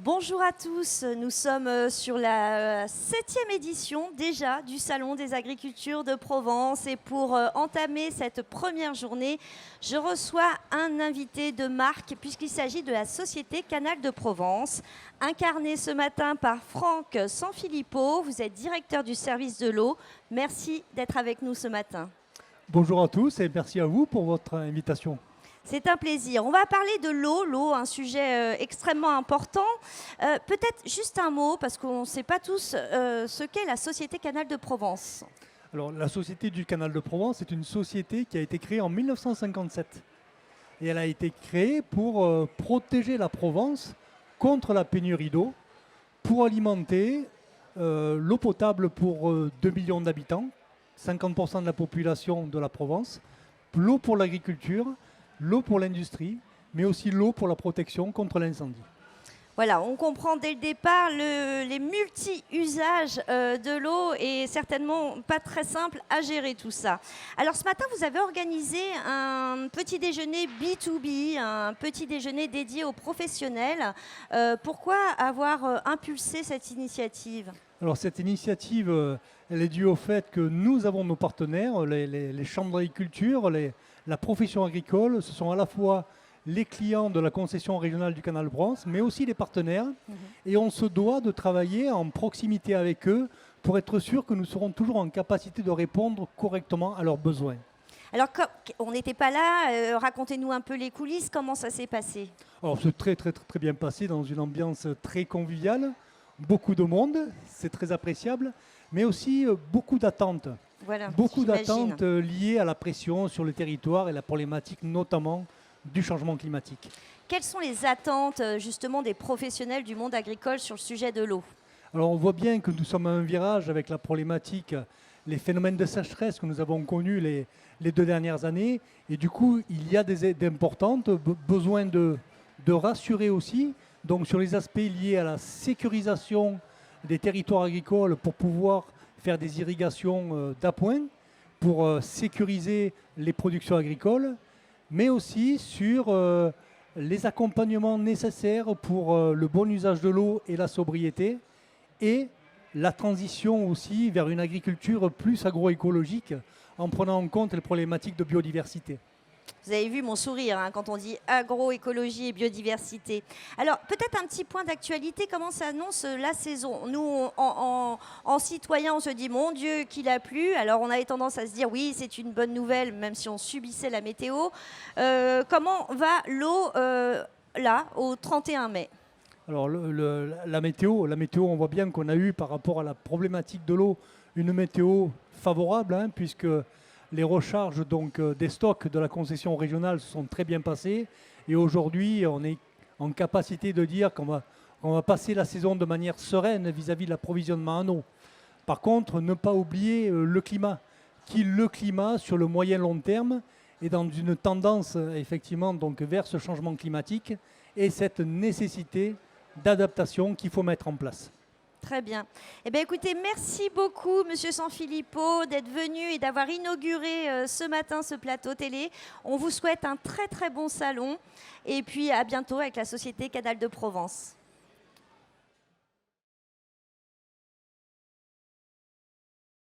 Bonjour à tous, nous sommes sur la 7e édition déjà du Salon des agricultures de Provence et pour entamer cette première journée, je reçois un invité de marque puisqu'il s'agit de la société Canal de Provence, incarné ce matin par Franck Sanfilippo. Vous êtes directeur du service de l'eau. Merci d'être avec nous ce matin. Bonjour à tous et merci à vous pour votre invitation. C'est un plaisir. On va parler de l'eau, un sujet extrêmement important. Peut-être juste un mot, parce qu'on ne sait pas tous ce qu'est la Société Canal de Provence. Alors, la Société du Canal de Provence est une société qui a été créée en 1957. Et elle a été créée pour protéger la Provence contre la pénurie d'eau, pour alimenter l'eau potable pour 2 millions d'habitants, 50% de la population de la Provence, l'eau pour l'agriculture, l'eau pour l'industrie, mais aussi l'eau pour la protection contre l'incendie. Voilà, on comprend dès le départ les multi-usages de l'eau et certainement pas très simple à gérer tout ça. Alors ce matin, vous avez organisé un petit déjeuner B2B, un petit déjeuner dédié aux professionnels. Pourquoi avoir impulsé cette initiative ? Alors cette initiative, elle est due au fait que nous avons nos partenaires, les chambres d'agriculture, la profession agricole, ce sont à la fois les clients de la concession régionale du Canal de Provence, mais aussi les partenaires. Et on se doit de travailler en proximité avec eux pour être sûr que nous serons toujours en capacité de répondre correctement à leurs besoins. Alors, on n'était pas là, racontez-nous un peu les coulisses, comment ça s'est passé ? Alors c'est très bien passé dans une ambiance très conviviale, beaucoup de monde, c'est très appréciable, mais aussi beaucoup d'attentes. Voilà, beaucoup d'attentes liées à la pression sur le territoire et la problématique notamment du changement climatique. Quelles sont les attentes justement des professionnels du monde agricole sur le sujet de l'eau ? Alors on voit bien que nous sommes à un virage avec la problématique, les phénomènes de sécheresse que nous avons connus les 2 dernières années. Et du coup, il y a des aides importantes, besoin de rassurer aussi, donc sur les aspects liés à la sécurisation des territoires agricoles pour pouvoir faire des irrigations d'appoint, pour sécuriser les productions agricoles, mais aussi sur les accompagnements nécessaires pour le bon usage de l'eau et la sobriété, et la transition aussi vers une agriculture plus agroécologique en prenant en compte les problématiques de biodiversité. Vous avez vu mon sourire quand on dit agroécologie et biodiversité. Alors, peut-être un petit point d'actualité, comment s'annonce la saison ? Nous, en citoyens, on se dit, mon Dieu, qu'il a plu. Alors, on avait tendance à se dire, oui, c'est une bonne nouvelle, même si on subissait la météo. Comment va l'eau, là, au 31 mai ? Alors, la météo, on voit bien qu'on a eu, par rapport à la problématique de l'eau, une météo favorable, puisque les recharges des stocks de la concession régionale se sont très bien passées. Et aujourd'hui, on est en capacité de dire qu'on va passer la saison de manière sereine vis-à-vis de l'approvisionnement en eau. Par contre, ne pas oublier le climat, sur le moyen long terme, est dans une tendance effectivement vers ce changement climatique et cette nécessité d'adaptation qu'il faut mettre en place. Très bien. Eh bien, écoutez, merci beaucoup, Monsieur Sanfilippo, d'être venu et d'avoir inauguré ce matin ce plateau télé. On vous souhaite un très bon salon et puis à bientôt avec la Société Canal de Provence.